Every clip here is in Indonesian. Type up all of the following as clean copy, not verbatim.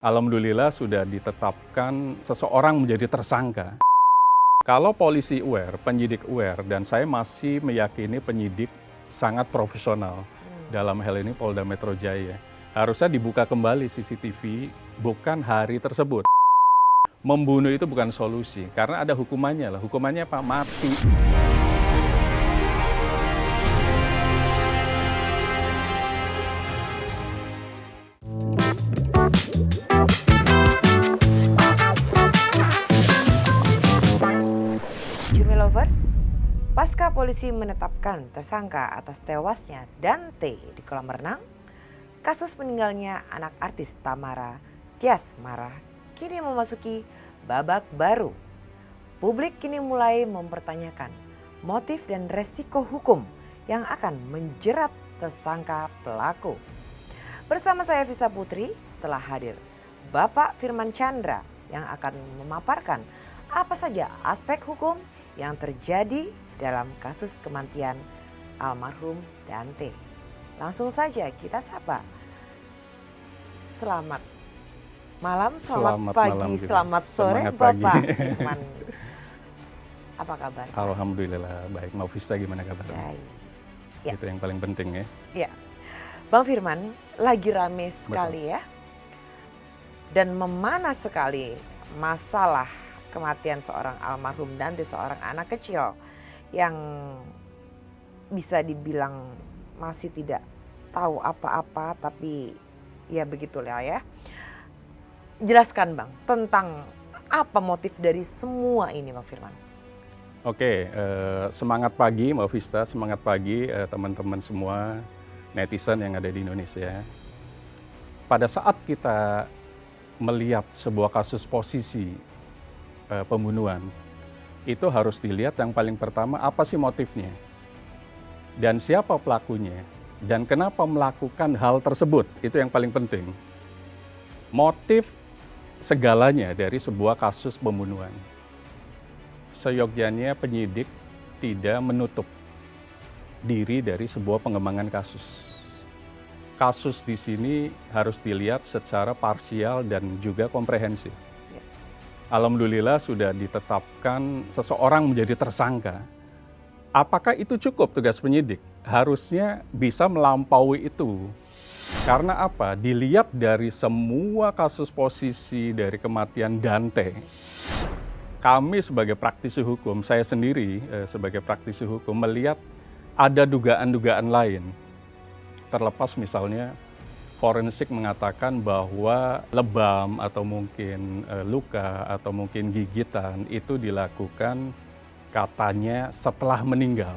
Alhamdulillah sudah ditetapkan seseorang menjadi tersangka. Kalau polisi aware, penyidik aware, dan saya masih meyakini penyidik sangat profesional dalam hal ini Polda Metro Jaya. Harusnya dibuka kembali CCTV bukan hari tersebut. Membunuh itu bukan solusi, karena ada hukumannya lah. Hukumannya apa? Mati. Lovers, pasca polisi menetapkan tersangka atas tewasnya Dante di kolam renang, kasus meninggalnya anak artis Tamara Tias Mara kini memasuki babak baru. Publik kini mulai mempertanyakan motif dan resiko hukum yang akan menjerat tersangka pelaku. Bersama saya Visa Putri telah hadir Bapak Firman Chandra yang akan memaparkan apa saja aspek hukum yang terjadi dalam kasus kematian almarhum Dante. Langsung saja kita sapa. Selamat malam, selamat pagi, malam, selamat sore semangat Bapak pagi. Firman. Apa kabar? Alhamdulillah baik. Mau Vista gimana kabarnya? Ya. Itu yang paling penting ya. Ya, Bang Firman, lagi rame sekali. Betul. Ya. Dan memanas sekali masalah kematian seorang almarhum Dante, seorang anak kecil yang bisa dibilang masih tidak tahu apa-apa, tapi ya begitulah ya. Jelaskan Bang tentang apa motif dari semua ini Bang Firman. Oke, semangat pagi Mbak Vista, semangat pagi teman-teman semua netizen yang ada di Indonesia. Pada saat kita melihat sebuah kasus posisi pembunuhan, itu harus dilihat yang paling pertama apa sih motifnya, dan siapa pelakunya, dan kenapa melakukan hal tersebut. Itu yang paling penting. Motif segalanya dari sebuah kasus pembunuhan. Seyogyanya penyidik tidak menutup diri dari sebuah pengembangan kasus. Kasus di sini harus dilihat secara parsial dan juga komprehensif. Alhamdulillah sudah ditetapkan seseorang menjadi tersangka. Apakah itu cukup tugas penyidik? Harusnya bisa melampaui itu. Karena apa? Dilihat dari semua kasus posisi dari kematian Dante, kami sebagai praktisi hukum, saya sendiri sebagai praktisi hukum melihat ada dugaan-dugaan lain. Terlepas misalnya forensik mengatakan bahwa lebam atau mungkin luka atau mungkin gigitan itu dilakukan katanya setelah meninggal.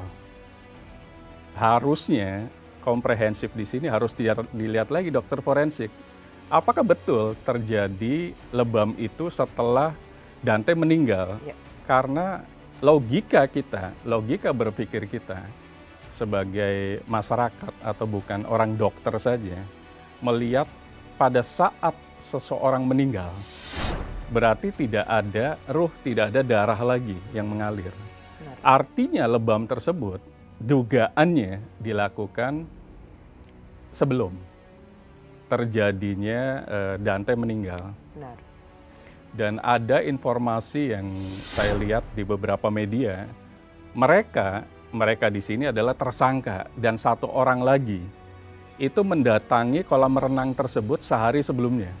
Harusnya komprehensif di sini harus dilihat lagi dokter forensik. Apakah betul terjadi lebam itu setelah Dante meninggal? Ya. Karena logika berpikir kita sebagai masyarakat atau bukan orang dokter saja, melihat pada saat seseorang meninggal, berarti tidak ada ruh, tidak ada darah lagi yang mengalir. Benar. Artinya lebam tersebut dugaannya dilakukan sebelum terjadinya Dante meninggal. Benar. Dan ada informasi yang saya lihat di beberapa media, mereka di sini adalah tersangka dan satu orang lagi itu mendatangi kolam renang tersebut sehari sebelumnya.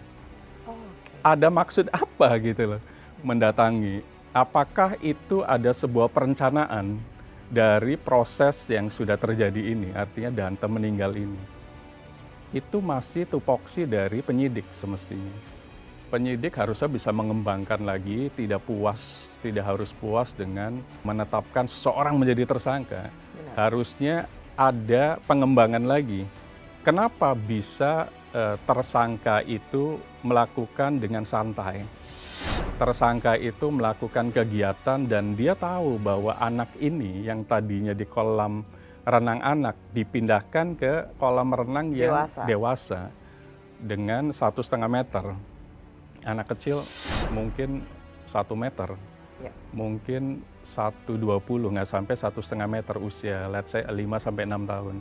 Ada maksud apa gitu loh mendatangi? Apakah itu ada sebuah perencanaan dari proses yang sudah terjadi ini, artinya Dante meninggal ini? Itu masih tupoksi dari penyidik semestinya. Penyidik harusnya bisa mengembangkan lagi, tidak harus puas dengan menetapkan seseorang menjadi tersangka. Benar. Harusnya ada pengembangan lagi. Kenapa bisa tersangka itu melakukan dengan santai? Tersangka itu melakukan kegiatan dan dia tahu bahwa anak ini yang tadinya di kolam renang anak dipindahkan ke kolam renang yang dewasa dengan 1,5 meter. Anak kecil mungkin 1 meter, ya. Mungkin 1,20, nggak sampai 1,5 meter usia, let's say 5-6 tahun.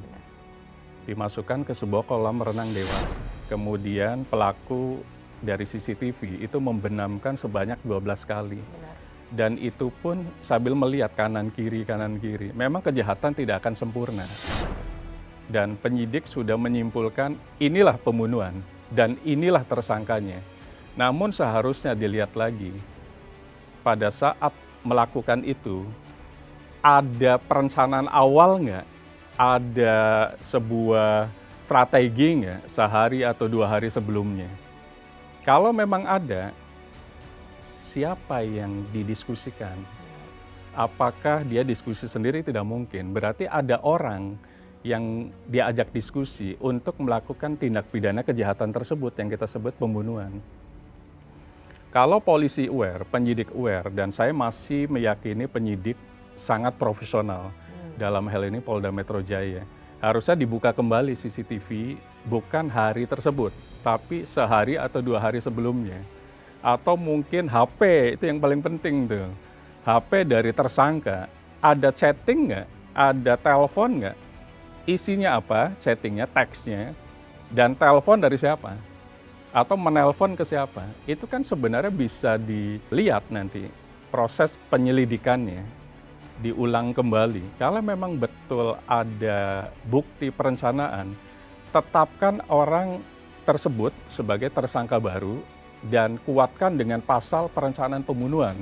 Dimasukkan ke sebuah kolam renang dewasa. Kemudian pelaku dari CCTV itu membenamkan sebanyak 12 kali. Benar. Dan itu pun sambil melihat kanan kiri. Memang kejahatan tidak akan sempurna. Dan penyidik sudah menyimpulkan inilah pembunuhan dan inilah tersangkanya. Namun seharusnya dilihat lagi, pada saat melakukan itu, ada perencanaan awal nggak? Ada sebuah strategi nggak sehari atau 2 hari sebelumnya? Kalau memang ada, siapa yang didiskusikan? Apakah dia diskusi sendiri? Tidak mungkin. Berarti ada orang yang diajak diskusi untuk melakukan tindak pidana kejahatan tersebut yang kita sebut pembunuhan. Kalau polisi aware, penyidik aware, dan saya masih meyakini penyidik sangat profesional dalam hal ini Polda Metro Jaya. Harusnya dibuka kembali CCTV bukan hari tersebut, tapi sehari atau 2 hari sebelumnya. Atau mungkin HP, itu yang paling penting tuh. HP dari tersangka, ada chatting nggak? Ada telepon nggak? Isinya apa? Chattingnya, teksnya, dan telepon dari siapa? Atau menelpon ke siapa? Itu kan sebenarnya bisa dilihat nanti proses penyelidikannya, diulang kembali. Kalau memang betul ada bukti perencanaan, tetapkan orang tersebut sebagai tersangka baru dan kuatkan dengan pasal perencanaan pembunuhan.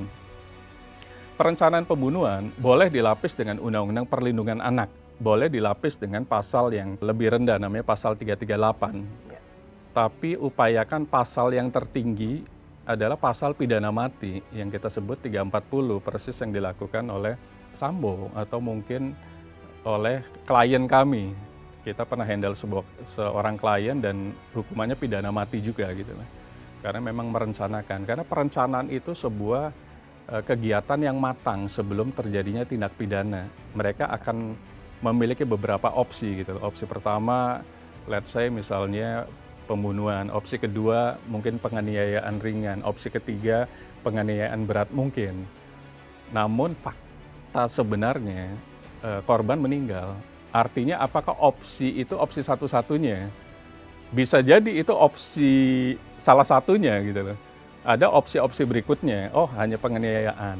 Perencanaan pembunuhan boleh dilapis dengan Undang-Undang Perlindungan Anak, boleh dilapis dengan pasal yang lebih rendah, namanya pasal 338. Ya. Tapi upayakan pasal yang tertinggi adalah pasal pidana mati yang kita sebut 340, persis yang dilakukan oleh Sambo atau mungkin oleh klien kami. Kita pernah handle seorang klien dan hukumannya pidana mati juga gitu. Karena memang merencanakan. Karena perencanaan itu sebuah kegiatan yang matang sebelum terjadinya tindak pidana. Mereka akan memiliki beberapa opsi gitu. Opsi pertama, let's say misalnya pembunuhan. Opsi kedua mungkin penganiayaan ringan. Opsi ketiga penganiayaan berat mungkin. Namun fakta sebenarnya korban meninggal. Artinya apakah opsi itu opsi satu-satunya? Bisa jadi itu opsi salah satunya gitu loh. Ada opsi-opsi berikutnya, oh hanya penganiayaan,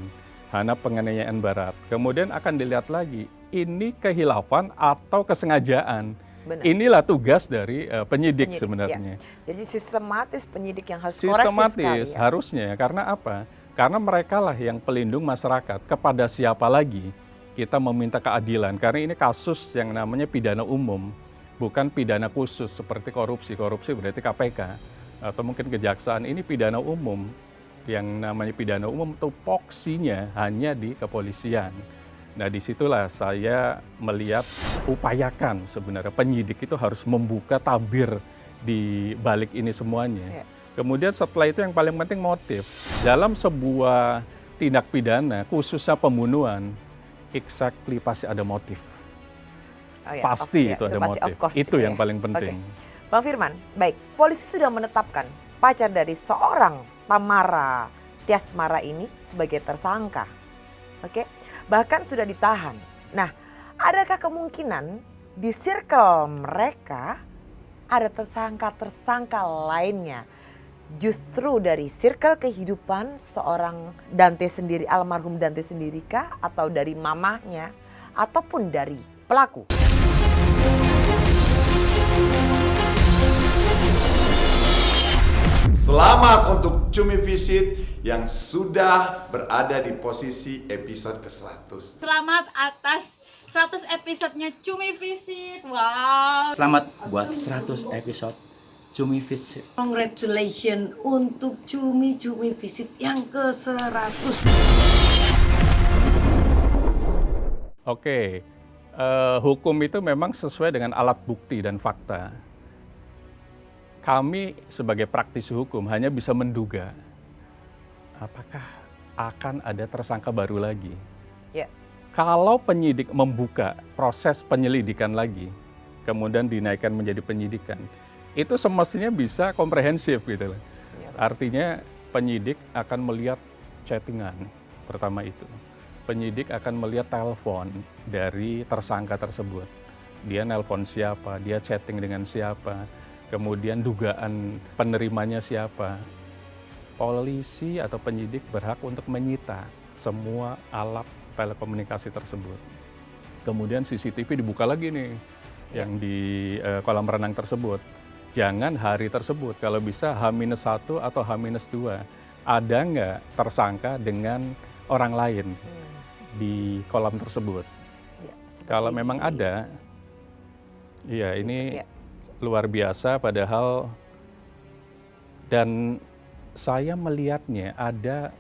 hanya penganiayaan berat. Kemudian akan dilihat lagi, ini kehilafan atau kesengajaan. Benar. Inilah tugas dari penyidik sebenarnya. Ya. Jadi sistematis penyidik yang harus sistematis koreksi sekali, harusnya, karena apa? Karena mereka lah yang pelindung masyarakat. Kepada siapa lagi kita meminta keadilan? Karena ini kasus yang namanya pidana umum, bukan pidana khusus seperti korupsi. Korupsi berarti KPK. Atau mungkin kejaksaan. Ini pidana umum. Yang namanya pidana umum itu poksinya hanya di kepolisian. Nah disitulah saya melihat upayakan sebenarnya penyidik itu harus membuka tabir di balik ini semuanya. Kemudian setelah itu yang paling penting motif. Dalam sebuah tindak pidana khususnya pembunuhan, exactly pasti ada motif. Pasti itu ada motif. Itu yang paling penting. Bang Firman, baik, polisi sudah menetapkan pacar dari seorang Tamara Tiasmara ini sebagai tersangka. Oke, bahkan sudah ditahan. Nah, adakah kemungkinan di circle mereka ada tersangka-tersangka lainnya? Justru dari circle kehidupan seorang Dante sendiri, almarhum Dante sendiri kah? Atau dari mamahnya? Ataupun dari pelaku? Selamat untuk Cumi Visit yang sudah berada di posisi episode ke-100. Selamat atas 100 episodenya Cumi Visit. Wow. Selamat buat 100 episode Cumi Visit. Congratulations untuk Cumi Visit yang ke-100. Oke, hukum itu memang sesuai dengan alat bukti dan fakta. Kami sebagai praktisi hukum hanya bisa menduga apakah akan ada tersangka baru lagi. Ya. Kalau penyidik membuka proses penyelidikan lagi, kemudian dinaikkan menjadi penyidikan, itu semestinya bisa komprehensif gitu loh. Artinya penyidik akan melihat chattingan pertama itu. Penyidik akan melihat telepon dari tersangka tersebut. Dia nelpon siapa, dia chatting dengan siapa. kemudian dugaan penerimanya siapa. Polisi atau penyidik berhak untuk menyita semua alat telekomunikasi tersebut. Kemudian CCTV dibuka lagi nih, yang di kolam renang tersebut. Jangan hari tersebut, kalau bisa H-1 atau H-2. Ada nggak tersangka dengan orang lain di kolam tersebut? Ya, Kalau memang ada, ya ini luar biasa padahal, dan saya melihatnya ada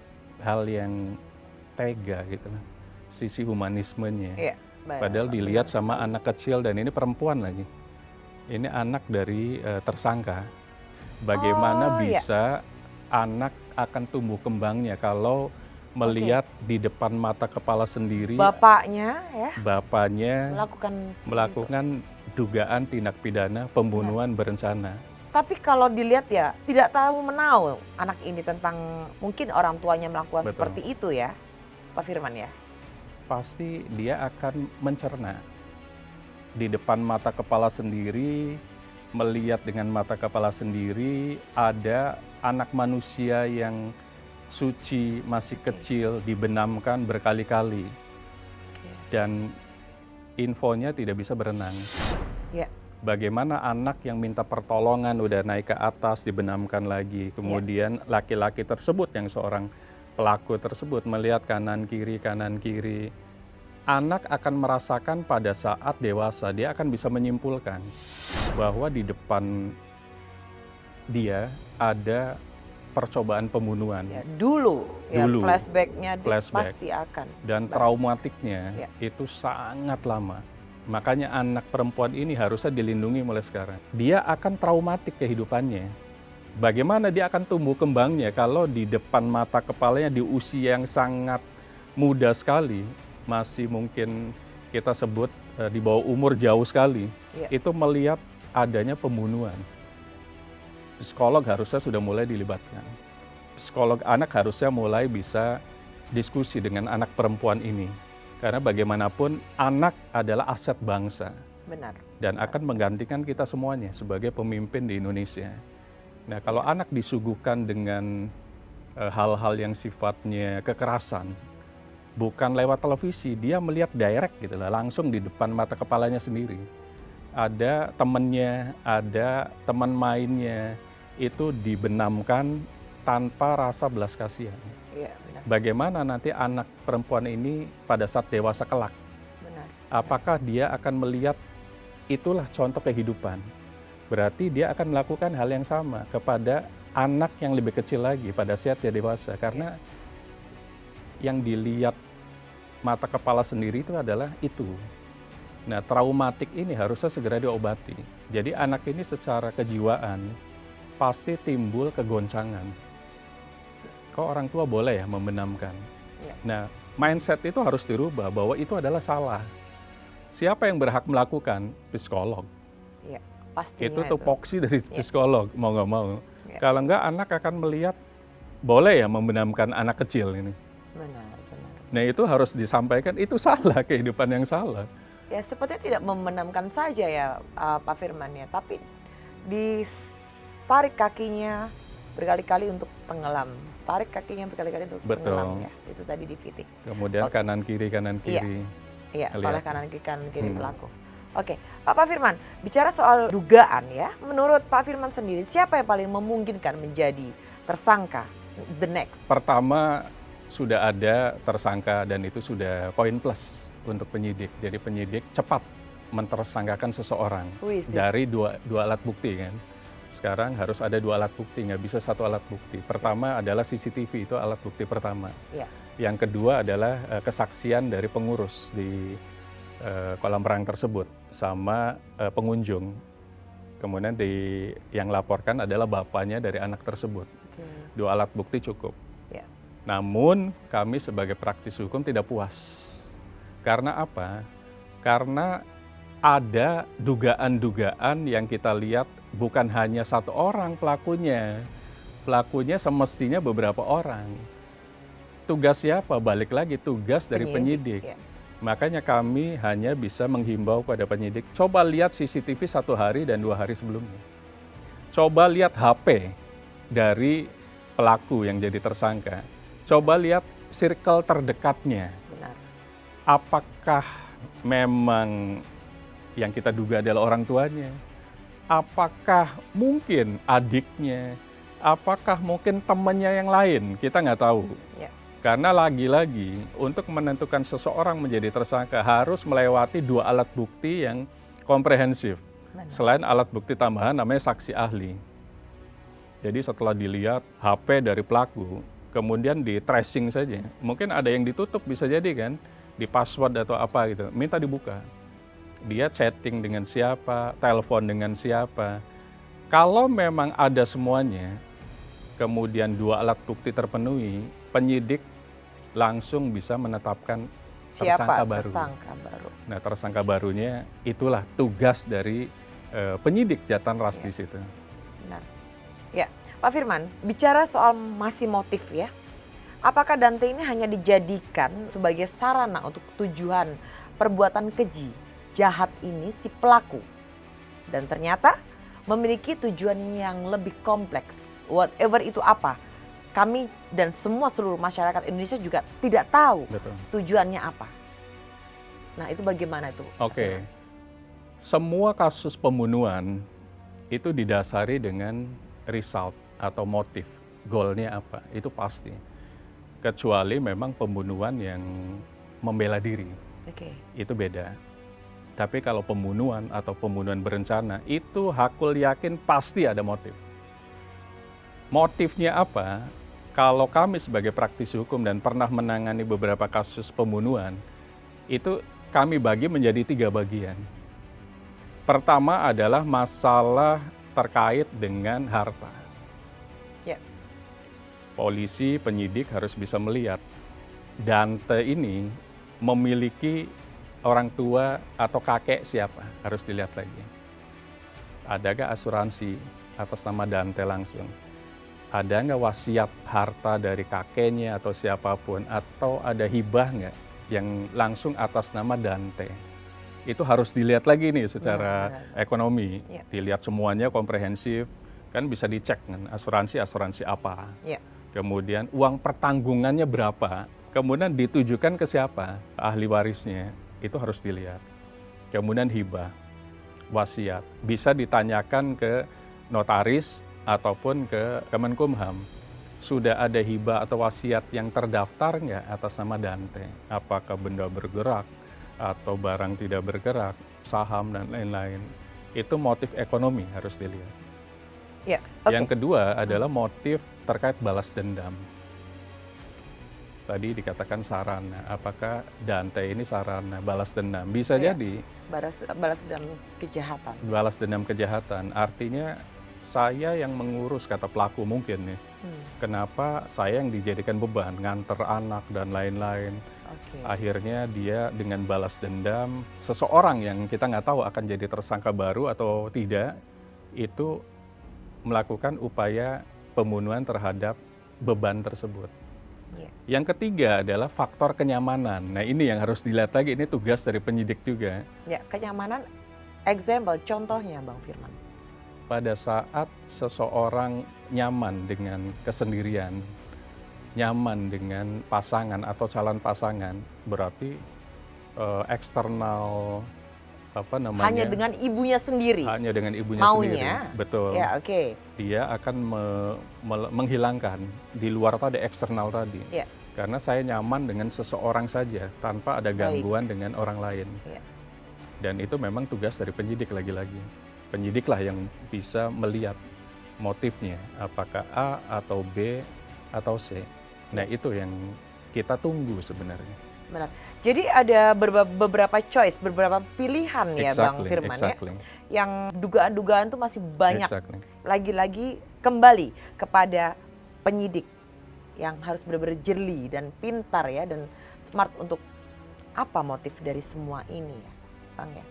hal yang tega gitu, sisi humanismenya. Iya, Padahal dilihat sama anak kecil dan ini perempuan lagi. Ini anak dari tersangka. Bagaimana bisa anak akan tumbuh kembangnya kalau melihat di depan mata kepala sendiri bapaknya melakukan dugaan tindak pidana pembunuhan berencana. Tapi kalau dilihat ya tidak tahu menau anak ini tentang mungkin orang tuanya melakukan Betul. seperti itu ya, Pak Firman ya. Pasti dia akan mencerna di depan mata kepala sendiri, melihat dengan mata kepala sendiri ada anak manusia yang suci, masih kecil, dibenamkan berkali-kali. Dan infonya tidak bisa berenang. Ya. Bagaimana anak yang minta pertolongan udah naik ke atas, dibenamkan lagi. Kemudian laki-laki tersebut yang seorang pelaku tersebut melihat kanan kiri. Anak akan merasakan pada saat dewasa, dia akan bisa menyimpulkan bahwa di depan dia ada percobaan pembunuhan. Ya, dulu. Flashbacknya Flashback. pasti akan. Dan traumatiknya itu sangat lama. Makanya anak perempuan ini harusnya dilindungi mulai sekarang. Dia akan traumatik kehidupannya. Bagaimana dia akan tumbuh kembangnya kalau di depan mata kepalanya di usia yang sangat muda sekali, masih mungkin kita sebut di bawah umur jauh sekali, itu melihat adanya pembunuhan. Psikolog harusnya sudah mulai dilibatkan. Psikolog anak harusnya mulai bisa diskusi dengan anak perempuan ini. Karena bagaimanapun anak adalah aset bangsa. Benar. Dan akan menggantikan kita semuanya sebagai pemimpin di Indonesia. Nah, kalau anak disuguhkan dengan hal-hal yang sifatnya kekerasan, bukan lewat televisi, dia melihat direct gitu lah, langsung di depan mata kepalanya sendiri. Ada temannya, ada teman mainnya, itu dibenamkan tanpa rasa belas kasihan. Iya, benar. Bagaimana nanti anak perempuan ini pada saat dewasa kelak? Benar. Apakah dia akan melihat itulah contoh kehidupan? Berarti dia akan melakukan hal yang sama kepada anak yang lebih kecil lagi pada saat dia dewasa. Karena yang dilihat mata kepala sendiri itu adalah itu. Nah, traumatik ini harusnya segera diobati. Jadi anak ini secara kejiwaan pasti timbul kegoncangan. Kok orang tua boleh ya membenamkan? Nah, mindset itu harus dirubah bahwa itu adalah salah. Siapa yang berhak melakukan? Psikolog. Ya, pastinya Itu tupoksi dari psikolog, mau nggak mau. Ya. Kalau nggak, anak akan melihat boleh ya membenamkan anak kecil ini. Benar. Nah, itu harus disampaikan, itu salah, kehidupan yang salah. Ya, sepertinya tidak membenamkan saja ya Pak Firman ya, tapi ditarik kakinya berkali-kali untuk tenggelam. Tarik kakinya berkali-kali untuk tenggelam ya. Itu tadi di titik. Kemudian kanan kiri. Iya, oleh kanan kiri pelaku. Oke, Pak Firman, bicara soal dugaan ya, menurut Pak Firman sendiri siapa yang paling memungkinkan menjadi tersangka the next? Pertama, sudah ada tersangka dan itu sudah poin plus untuk penyidik. Jadi penyidik cepat mentersangkakan seseorang dari dua alat bukti kan. Sekarang harus ada 2 alat bukti, nggak bisa 1 alat bukti. Pertama adalah CCTV, itu alat bukti pertama. Yang kedua adalah kesaksian dari pengurus di kolam renang tersebut sama pengunjung. Kemudian yang laporkan adalah bapaknya dari anak tersebut. 2 alat bukti cukup. Namun kami sebagai praktis hukum tidak puas. Karena apa? Karena ada dugaan-dugaan yang kita lihat bukan hanya 1 orang pelakunya. Pelakunya semestinya beberapa orang. Tugas siapa? Balik lagi tugas dari penyidik. Makanya kami hanya bisa menghimbau pada penyidik, coba lihat CCTV 1 hari dan 2 hari sebelumnya. Coba lihat HP dari pelaku yang jadi tersangka. Coba lihat circle terdekatnya. Benar. Apakah memang yang kita duga adalah orang tuanya? Apakah mungkin adiknya? Apakah mungkin temannya yang lain? Kita nggak tahu. Ya. Karena lagi-lagi untuk menentukan seseorang menjadi tersangka harus melewati 2 alat bukti yang komprehensif. Benar. Selain alat bukti tambahan namanya saksi ahli. Jadi setelah dilihat HP dari pelaku, kemudian di tracing saja. Mungkin ada yang ditutup bisa jadi kan, di password atau apa gitu. Minta dibuka. Dia chatting dengan siapa, telepon dengan siapa. Kalau memang ada semuanya, kemudian 2 alat bukti terpenuhi, penyidik langsung bisa menetapkan tersangka Siapa baru. tersangka baru? Nah, tersangka barunya itulah tugas dari penyidik Jatanras di situ. Benar. Ya, Pak Firman, bicara soal masih motif ya. Apakah Dante ini hanya dijadikan sebagai sarana untuk tujuan perbuatan keji jahat ini si pelaku? Dan ternyata memiliki tujuan yang lebih kompleks. Whatever itu apa? Kami dan seluruh masyarakat Indonesia juga tidak tahu Betul. tujuannya apa. Nah, itu bagaimana itu? Pak Oke. Firman? Semua kasus pembunuhan itu didasari dengan result atau motif. Goalnya apa? Itu pasti. Kecuali memang pembunuhan yang membela diri. Oke. Itu beda. Tapi kalau pembunuhan atau pembunuhan berencana, itu hakul yakin pasti ada motif. Motifnya apa? Kalau kami sebagai praktisi hukum dan pernah menangani beberapa kasus pembunuhan, itu kami bagi menjadi 3 bagian. Pertama adalah masalah terkait dengan harta. Ya. Polisi, penyidik harus bisa melihat Dante ini memiliki orang tua atau kakek siapa, harus dilihat lagi. Adakah asuransi atas nama Dante langsung? Ada nggak wasiat harta dari kakeknya atau siapapun? Atau ada hibah nggak yang langsung atas nama Dante? Itu harus dilihat lagi nih secara ekonomi. Ya. Dilihat semuanya komprehensif, kan bisa dicek kan asuransi apa. Ya. Kemudian uang pertanggungannya berapa, kemudian ditujukan ke siapa, ahli warisnya, itu harus dilihat. Kemudian hibah, wasiat, bisa ditanyakan ke notaris ataupun ke Kemenkumham. Sudah ada hibah atau wasiat yang terdaftar nggak atas nama Dante? Apakah benda bergerak atau barang tidak bergerak, saham dan lain-lain. Itu motif ekonomi harus dilihat. Ya. Oke. Yang kedua adalah motif terkait balas dendam. Tadi dikatakan sarana, apakah Dante ini sarana balas dendam? Bisa Iya. jadi Balas dendam kejahatan. balas dendam kejahatan. Artinya saya yang mengurus, kata pelaku mungkin nih. Kenapa saya yang dijadikan beban, nganter anak dan lain-lain. Oke. Akhirnya dia dengan balas dendam, seseorang yang kita nggak tahu akan jadi tersangka baru atau tidak, itu melakukan upaya pembunuhan terhadap beban tersebut. Ya. Yang ketiga adalah faktor kenyamanan. Nah, ini yang harus dilihat lagi, ini tugas dari penyidik juga. Ya, kenyamanan. Example, contohnya Bang Firman. Pada saat seseorang nyaman dengan kesendirian, nyaman dengan pasangan atau calon pasangan, berarti eksternal Hanya dengan ibunya sendiri. hanya dengan ibunya Maunya. sendiri. Betul. Ya, oke. Dia akan menghilangkan di luar tadi, eksternal tadi. Ya. Karena saya nyaman dengan seseorang saja tanpa ada gangguan dengan orang lain. Ya. Dan itu memang tugas dari penyidik lagi-lagi. Penyidiklah yang bisa melihat motifnya, apakah A atau B atau C. Nah, itu yang kita tunggu sebenarnya. Benar. Jadi ada beberapa choice, beberapa pilihan ya Bang Firman exactly. ya. Yang dugaan-dugaan tuh masih banyak. Exactly. Lagi-lagi kembali kepada penyidik yang harus benar-benar jeli dan pintar ya dan smart untuk apa motif dari semua ini ya Bang ya.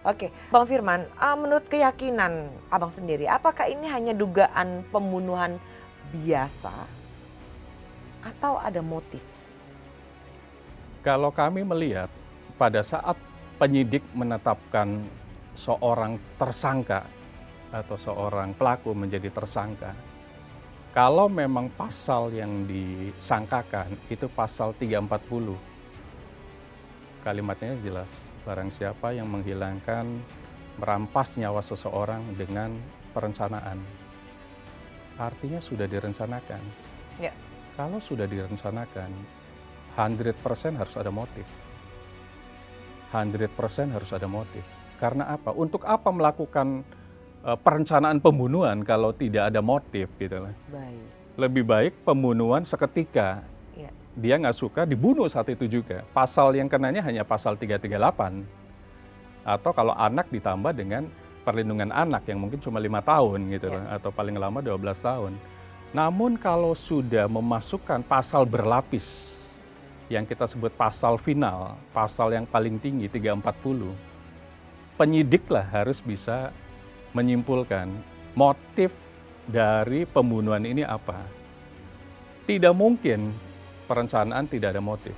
Oke, Bang Firman, menurut keyakinan Abang sendiri, apakah ini hanya dugaan pembunuhan biasa atau ada motif? Kalau kami melihat pada saat penyidik menetapkan seorang tersangka atau seorang pelaku menjadi tersangka, kalau memang pasal yang disangkakan itu pasal 340, kalimatnya jelas, barang siapa yang menghilangkan, merampas nyawa seseorang dengan perencanaan. Artinya sudah direncanakan. Ya. Kalau sudah direncanakan, 100% harus ada motif. 100% harus ada motif. Karena apa? Untuk apa melakukan perencanaan pembunuhan kalau tidak ada motif gitu lah. Baik. Lebih baik pembunuhan seketika. Ya. Dia nggak suka dibunuh saat itu juga. Pasal yang kenanya hanya pasal 338. Atau kalau anak ditambah dengan perlindungan anak yang mungkin cuma 5 tahun gitu lah, atau paling lama 12 tahun. Namun kalau sudah memasukkan pasal berlapis yang kita sebut pasal final, pasal yang paling tinggi 340, penyidiklah harus bisa menyimpulkan motif dari pembunuhan ini apa. Tidak mungkin perencanaan tidak ada motif.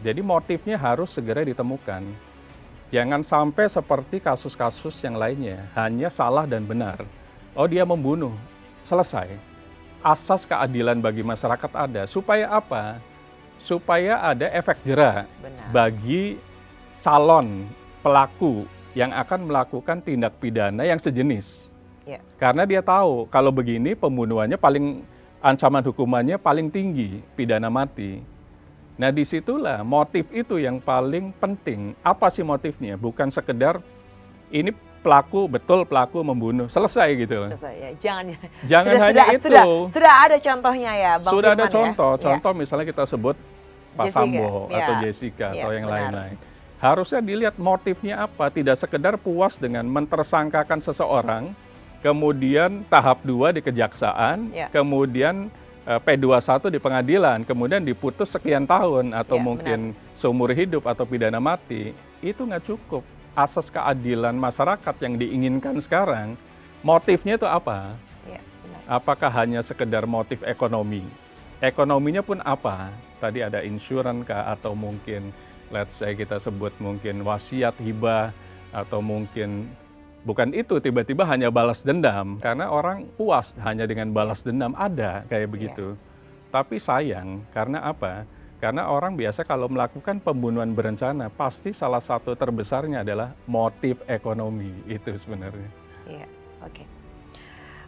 Jadi motifnya harus segera ditemukan. Jangan sampai seperti kasus-kasus yang lainnya, hanya salah dan benar. Oh, dia membunuh, selesai. Asas keadilan bagi masyarakat ada. Supaya apa? Supaya ada efek jera bagi calon pelaku yang akan melakukan tindak pidana yang sejenis. Ya. Karena dia tahu kalau begini pembunuhannya ancaman hukumannya paling tinggi, pidana mati. Nah, disitulah motif itu yang paling penting. Apa sih motifnya? Bukan sekedar ini betul pelaku membunuh, selesai gitu. Selesai ya. Jangan hanya itu. Sudah ada contohnya ya, Bang Sudah Firman, ada contoh. ya? Contoh misalnya kita sebut Pak Jessica, Sambo atau ya. Jessica Ya, atau yang benar. lain-lain. Harusnya dilihat motifnya apa, tidak sekedar puas dengan mentersangkakan seseorang, kemudian tahap 2 di kejaksaan, Ya. kemudian P21 di pengadilan, kemudian diputus sekian tahun atau Ya, mungkin seumur hidup atau pidana mati. Itu nggak cukup. Asas keadilan masyarakat yang diinginkan sekarang, motifnya itu apa? Ya, benar. Apakah hanya sekedar motif ekonomi? Ekonominya pun apa? Tadi ada insurans kah, atau mungkin let's say kita sebut mungkin wasiat, hibah, atau mungkin bukan itu, tiba-tiba hanya balas dendam. Karena orang puas hanya dengan balas dendam, ada kayak begitu. Tapi sayang, karena apa? Karena orang biasa kalau melakukan pembunuhan berencana, pasti salah satu terbesarnya adalah motif ekonomi. Itu sebenarnya. Iya, oke.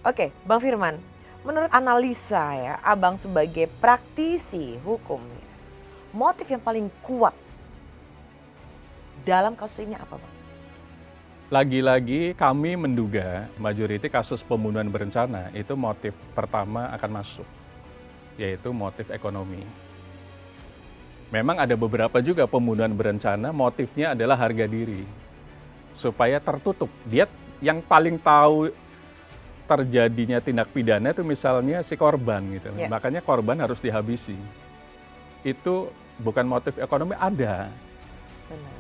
Oke, Bang Firman, menurut analisa ya, Abang sebagai praktisi hukum, motif yang paling kuat dalam kasus ini apa, Bang? Lagi-lagi kami menduga majoriti kasus pembunuhan berencana itu motif pertama akan masuk, yaitu motif ekonomi. Memang ada beberapa juga pembunuhan berencana motifnya adalah harga diri, supaya tertutup. Dia yang paling tahu terjadinya tindak pidana itu misalnya si korban gitu. Ya. Makanya korban harus dihabisi. Itu bukan motif ekonomi, ada. Benar.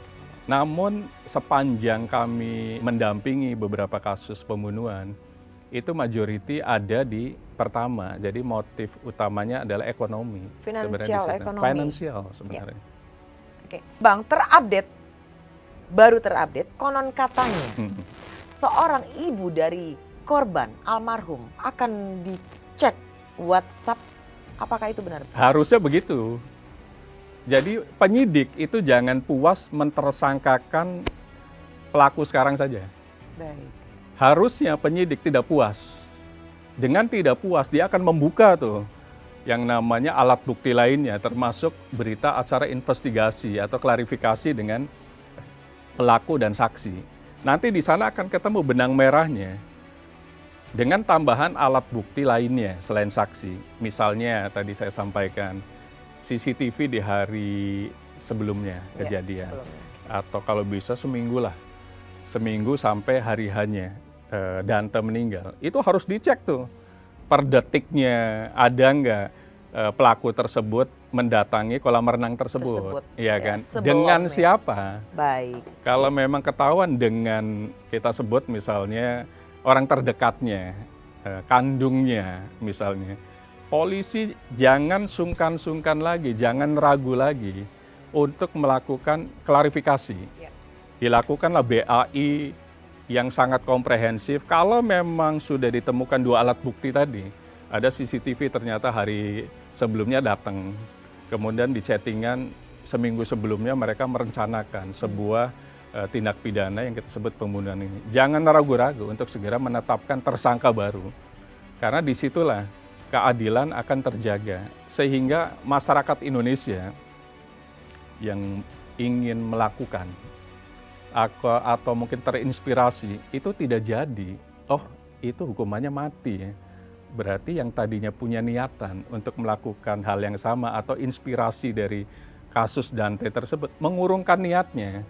Namun sepanjang kami mendampingi beberapa kasus pembunuhan, itu majority ada di pertama. Jadi motif utamanya adalah ekonomi. Finansial ekonomi. Finansial sebenarnya. Oke, Bang, baru terupdate, konon katanya seorang ibu dari korban almarhum akan dicek WhatsApp. Apakah itu benar? Harusnya begitu. Jadi penyidik itu jangan puas mentersangkakan pelaku sekarang saja. Baik. Harusnya penyidik tidak puas. Dengan tidak puas, dia akan membuka tuh yang namanya alat bukti lainnya, termasuk berita acara investigasi atau klarifikasi dengan pelaku dan saksi. Nanti di sana akan ketemu benang merahnya dengan tambahan alat bukti lainnya selain saksi. Misalnya tadi saya sampaikan CCTV di hari sebelumnya kejadian. Sebelumnya. Atau kalau bisa seminggu sampai hari hanya Dante meninggal. Itu harus dicek tuh per detiknya, ada nggak pelaku tersebut mendatangi kolam renang tersebut. Iya kan? Dengan siapa? Baik. Kalau memang ketahuan dengan kita sebut misalnya orang terdekatnya, kandungnya misalnya, polisi jangan sungkan-sungkan lagi, jangan ragu lagi untuk melakukan klarifikasi. Dilakukanlah BAI, yang sangat komprehensif. Kalau memang sudah ditemukan 2 alat bukti tadi, ada CCTV ternyata hari sebelumnya datang, kemudian di chattingan seminggu sebelumnya mereka merencanakan sebuah tindak pidana yang kita sebut pembunuhan ini. Jangan ragu-ragu untuk segera menetapkan tersangka baru, karena disitulah keadilan akan terjaga, sehingga masyarakat Indonesia yang ingin melakukan atau mungkin terinspirasi itu tidak jadi, oh itu hukumannya mati ya. Berarti yang tadinya punya niatan untuk melakukan hal yang sama atau inspirasi dari kasus Dante tersebut mengurungkan niatnya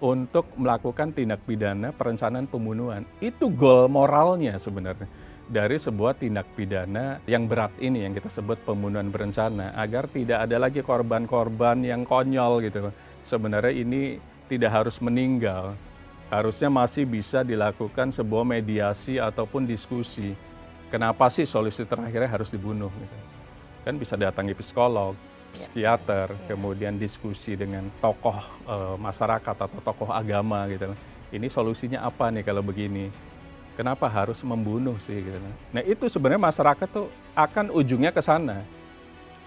untuk melakukan tindak pidana perencanaan pembunuhan. Itu goal moralnya sebenarnya dari sebuah tindak pidana yang berat ini yang kita sebut pembunuhan berencana, agar tidak ada lagi korban-korban yang konyol gitu. Sebenarnya ini tidak harus meninggal, harusnya masih bisa dilakukan sebuah mediasi ataupun diskusi. Kenapa sih solusi terakhirnya harus dibunuh? Gitu. Kan bisa datangi psikolog, psikiater, kemudian diskusi dengan tokoh masyarakat atau tokoh agama gitu. Ini solusinya apa nih kalau begini? Kenapa harus membunuh sih? Gitu. Nah itu sebenarnya masyarakat tuh akan ujungnya ke sana,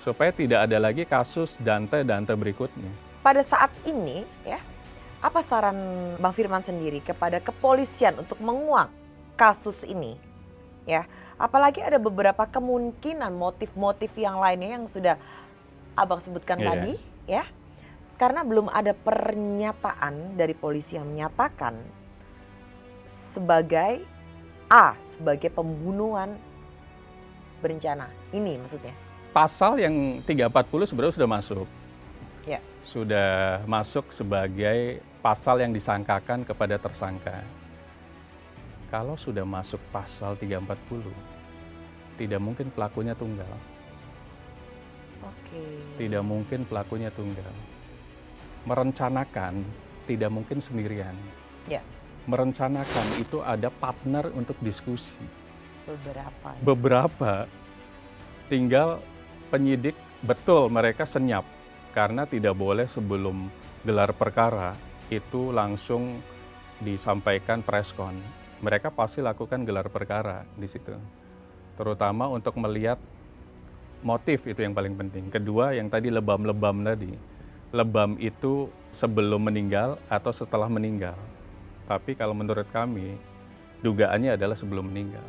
supaya tidak ada lagi kasus Dante berikutnya. Pada saat ini ya, apa saran Bang Firman sendiri kepada kepolisian untuk menguak kasus ini? Ya, apalagi ada beberapa kemungkinan motif-motif yang lainnya yang sudah Abang sebutkan tadi, ya. Karena belum ada pernyataan dari polisi yang menyatakan sebagai sebagai pembunuhan berencana. Ini maksudnya. Pasal yang 340 sebenarnya sudah masuk. Ya. Sudah masuk sebagai pasal yang disangkakan kepada tersangka. Kalau sudah masuk pasal 340, tidak mungkin pelakunya tunggal. Oke. Tidak mungkin pelakunya tunggal. Merencanakan tidak mungkin sendirian. Ya. Merencanakan itu ada partner untuk diskusi. Beberapa. Beberapa. Tinggal penyidik betul mereka senyap. Karena tidak boleh sebelum gelar perkara itu langsung disampaikan preskon. Mereka pasti lakukan gelar perkara di situ. Terutama untuk melihat motif, itu yang paling penting. Kedua yang tadi lebam-lebam tadi. Lebam itu sebelum meninggal atau setelah meninggal. Tapi kalau menurut kami dugaannya adalah sebelum meninggal.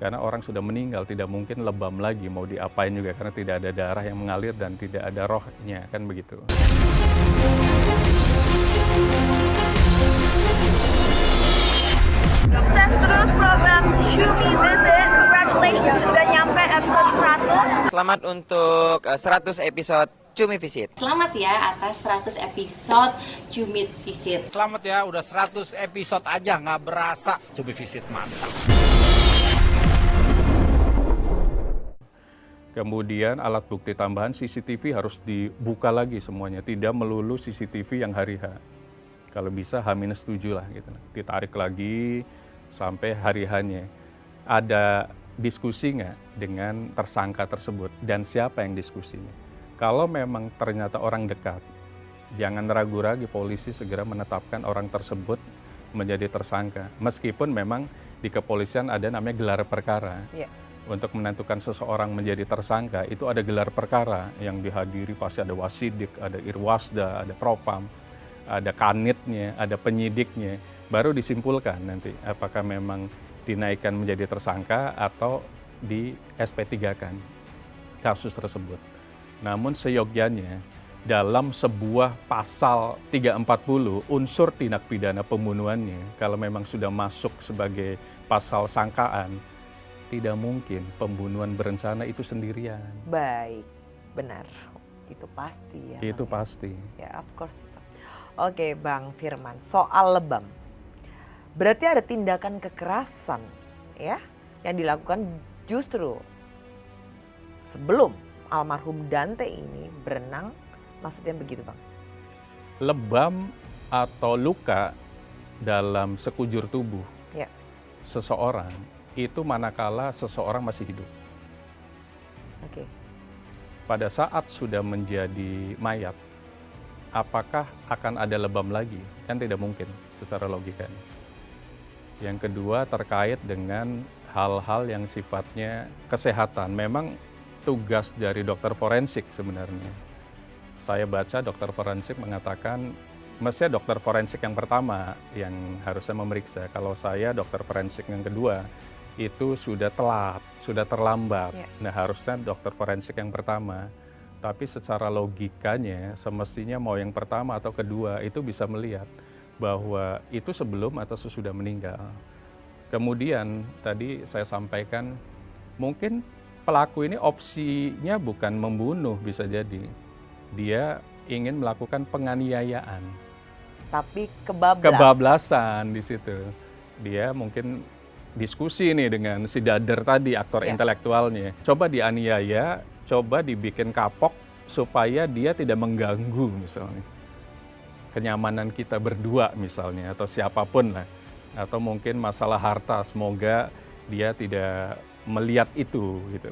Karena orang sudah meninggal tidak mungkin lebam lagi, mau diapain juga karena tidak ada darah yang mengalir dan tidak ada rohnya, kan begitu. Sukses terus program Cumi Visit. Congratulations udah nyampe episode 100. Selamat untuk 100 episode Cumi Visit. Selamat ya atas 100 episode Cumi Visit. Selamat ya, udah 100 episode aja nggak berasa. Cumi Visit mantap. Kemudian alat bukti tambahan CCTV harus dibuka lagi semuanya, tidak melulu CCTV yang hari H. Kalau bisa H-7 lah gitu. Ditarik lagi sampai hari H-nya. Ada diskusi nggak dengan tersangka tersebut dan siapa yang diskusinya? Kalau memang ternyata orang dekat, jangan ragu-ragu polisi segera menetapkan orang tersebut menjadi tersangka. Meskipun memang di kepolisian ada namanya gelar perkara. Ya. Untuk menentukan seseorang menjadi tersangka itu ada gelar perkara yang dihadiri, pasti ada wasidik, ada irwasda, ada propam, ada kanitnya, ada penyidiknya, baru disimpulkan nanti apakah memang dinaikkan menjadi tersangka atau di SP3-kan kasus tersebut. Namun seyogyanya dalam sebuah pasal 340 unsur tindak pidana pembunuhannya kalau memang sudah masuk sebagai pasal sangkaan, tidak mungkin pembunuhan berencana itu sendirian. Baik, benar. Itu pasti ya. Itu Bang, pasti. Ya, of course itu. Oke, Bang Firman, soal lebam. Berarti ada tindakan kekerasan ya yang dilakukan justru sebelum almarhum Dante ini berenang, maksudnya begitu, Bang? Lebam atau luka dalam sekujur tubuh seseorang itu manakala seseorang masih hidup. Oke. Pada saat sudah menjadi mayat, apakah akan ada lebam lagi? Kan tidak mungkin secara logikanya. Yang kedua terkait dengan hal-hal yang sifatnya kesehatan. Memang tugas dari dokter forensik sebenarnya. Saya baca dokter forensik mengatakan mestinya dokter forensik yang pertama yang harusnya memeriksa. Kalau saya dokter forensik yang kedua itu sudah telat, sudah terlambat. Nah harusnya dokter forensik yang pertama. Tapi secara logikanya semestinya mau yang pertama atau kedua itu bisa melihat bahwa itu sebelum atau sesudah meninggal. Kemudian tadi saya sampaikan mungkin pelaku ini opsinya bukan membunuh, bisa jadi dia ingin melakukan penganiayaan. Tapi kebablasan di situ. Dia mungkin diskusi nih dengan si dader tadi, aktor intelektualnya. Coba dianiaya, coba dibikin kapok supaya dia tidak mengganggu misalnya kenyamanan kita berdua misalnya, atau siapapun lah. Atau mungkin masalah harta, semoga dia tidak melihat itu gitu.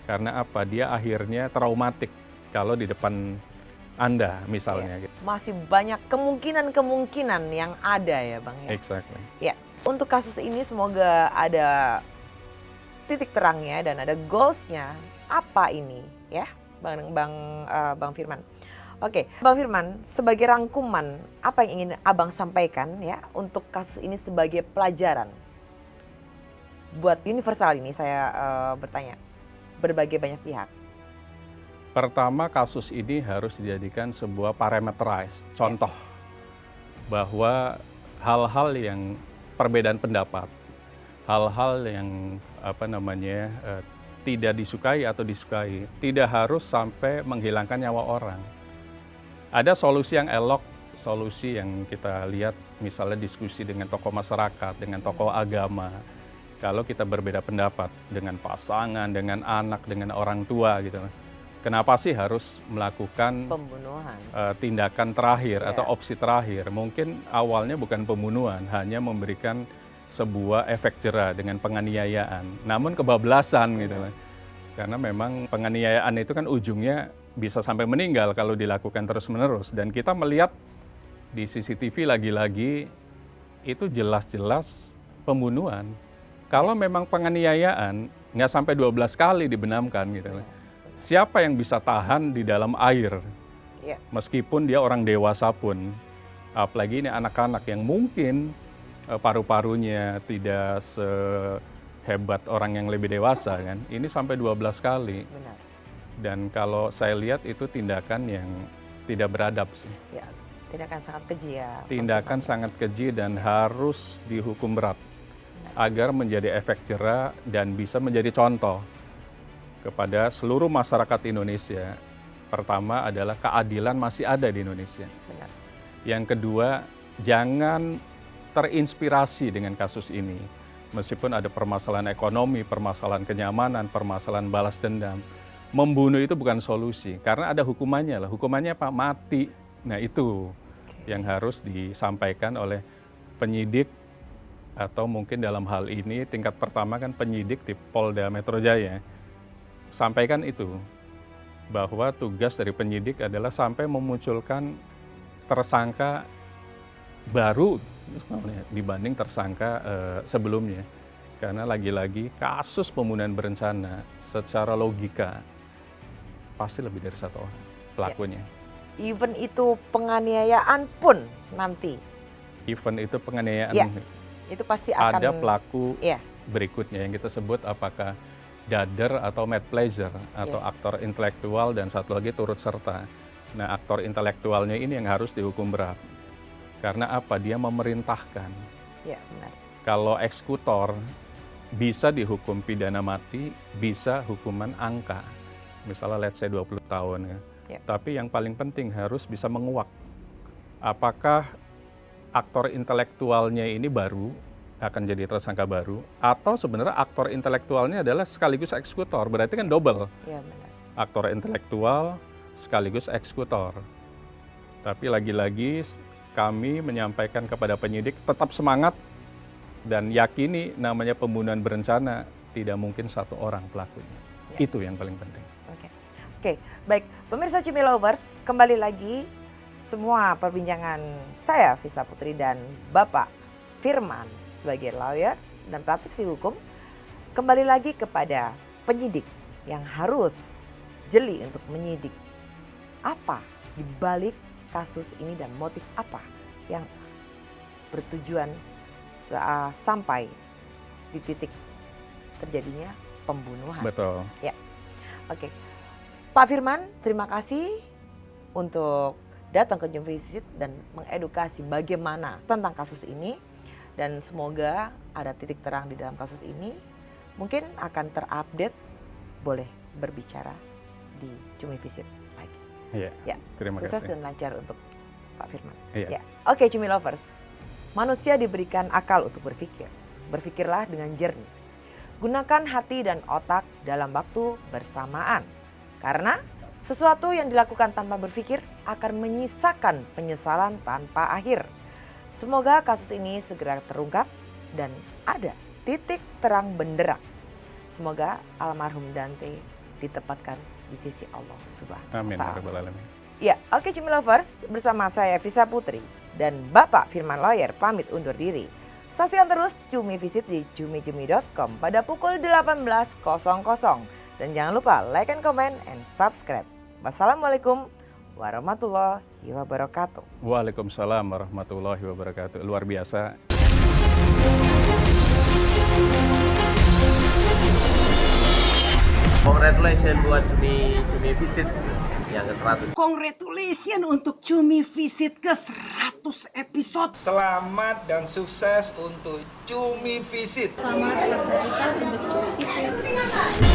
Karena apa? Dia akhirnya traumatik kalau di depan Anda misalnya. Gitu. Masih banyak kemungkinan-kemungkinan yang ada ya Bang ya. Exactly. Ya, untuk kasus ini semoga ada titik terangnya dan ada goalsnya. Apa ini ya Bang Firman? Oke, Bang Firman, sebagai rangkuman, apa yang ingin Abang sampaikan ya untuk kasus ini sebagai pelajaran? Buat universal ini saya bertanya, berbagai banyak pihak. Pertama, kasus ini harus dijadikan sebuah parameterized, contoh bahwa hal-hal yang perbedaan pendapat, hal-hal yang tidak disukai atau disukai, tidak harus sampai menghilangkan nyawa orang. Ada solusi yang elok, solusi yang kita lihat misalnya diskusi dengan tokoh masyarakat, dengan tokoh agama. Kalau kita berbeda pendapat dengan pasangan, dengan anak, dengan orang tua gitu. Kenapa sih harus melakukan pembunuhan? Tindakan terakhir atau opsi terakhir? Mungkin awalnya bukan pembunuhan, hanya memberikan sebuah efek jera dengan penganiayaan. Namun kebablasan gitu. Karena memang penganiayaan itu kan ujungnya bisa sampai meninggal kalau dilakukan terus-menerus. Dan kita melihat di CCTV lagi-lagi itu jelas-jelas pembunuhan. Kalau memang penganiayaan nggak sampai 12 kali dibenamkan gitu. Siapa yang bisa tahan di dalam air? Meskipun dia orang dewasa pun. Apalagi ini anak-anak yang mungkin paru-parunya tidak sehebat orang yang lebih dewasa kan. Ini sampai 12 kali. Benar. Dan kalau saya lihat itu tindakan yang tidak beradab sih. Ya, tindakan sangat keji ya. Tindakan sangat keji dan harus dihukum berat. Agar menjadi efek jera dan bisa menjadi contoh kepada seluruh masyarakat Indonesia. Pertama adalah keadilan masih ada di Indonesia. Benar. Yang kedua, jangan terinspirasi dengan kasus ini. Meskipun ada permasalahan ekonomi, permasalahan kenyamanan, permasalahan balas dendam. Membunuh itu bukan solusi, karena ada hukumannya lah. Hukumannya apa? Mati. Nah itu yang harus disampaikan oleh penyidik, atau mungkin dalam hal ini tingkat pertama kan penyidik di Polda Metro Jaya. Sampaikan itu, bahwa tugas dari penyidik adalah sampai memunculkan tersangka baru dibanding tersangka sebelumnya. Karena lagi-lagi kasus pembunuhan berencana secara logika pasti lebih dari satu orang pelakunya. Even itu penganiayaan pun nanti. Even itu penganiayaan. Itu pasti akan ada pelaku berikutnya yang kita sebut apakah dader atau mad pleasure atau aktor intelektual dan satu lagi turut serta. Nah, aktor intelektualnya ini yang harus dihukum berat. Karena apa? Dia memerintahkan. Ya, benar. Kalau eksekutor bisa dihukum pidana mati, bisa hukuman angka. Misalnya let's say 20 tahun ya. Tapi yang paling penting harus bisa menguak. Apakah aktor intelektualnya ini baru akan jadi tersangka baru, atau sebenarnya aktor intelektualnya adalah sekaligus eksekutor, berarti kan double. Ya, benar. Aktor intelektual sekaligus eksekutor. Tapi lagi-lagi kami menyampaikan kepada penyidik tetap semangat dan yakini namanya pembunuhan berencana tidak mungkin satu orang pelakunya. Itu yang paling penting. Oke, baik. Pemirsa Cumi Lovers, kembali lagi semua perbincangan saya Visa Putri dan Bapak Firman sebagai lawyer dan praktisi hukum, kembali lagi kepada penyidik yang harus jeli untuk menyidik apa di balik kasus ini dan motif apa yang bertujuan sampai di titik terjadinya pembunuhan. Betul. Ya, oke. Pak Firman, terima kasih untuk datang ke Jumi Visit dan mengedukasi bagaimana tentang kasus ini, dan semoga ada titik terang di dalam kasus ini. Mungkin akan terupdate, boleh berbicara di Jumi Visit lagi. Iya. Ya, Terima sukses kasih. dan lancar untuk Pak Firman. Iya. Ya, oke Jumi Lovers. Manusia diberikan akal untuk berpikir. Berpikirlah dengan jernih. Gunakan hati dan otak dalam waktu bersamaan. Karena sesuatu yang dilakukan tanpa berpikir akan menyisakan penyesalan tanpa akhir. Semoga kasus ini segera terungkap dan ada titik terang benderang. Semoga almarhum Dante ditempatkan di sisi Allah Subhanahu wa Amin. Ta'ala. Ya Rabbal Alamin. Ya, oke Jumi Lovers, bersama saya Visa Putri dan Bapak Firman Lawyer pamit undur diri. Saksikan terus Jumi Visit di jumijumi.com pada pukul 18.00. Dan jangan lupa like and comment and subscribe. Wassalamualaikum warahmatullahi wabarakatuh. Waalaikumsalam warahmatullahi wabarakatuh. Luar biasa. Congratulations buat Jumi Visit yang ke-100. Congratulations untuk Cumi Visit ke-100 episode. Selamat dan sukses untuk Cumi Visit. Selamat episode untuk Cumi Visit.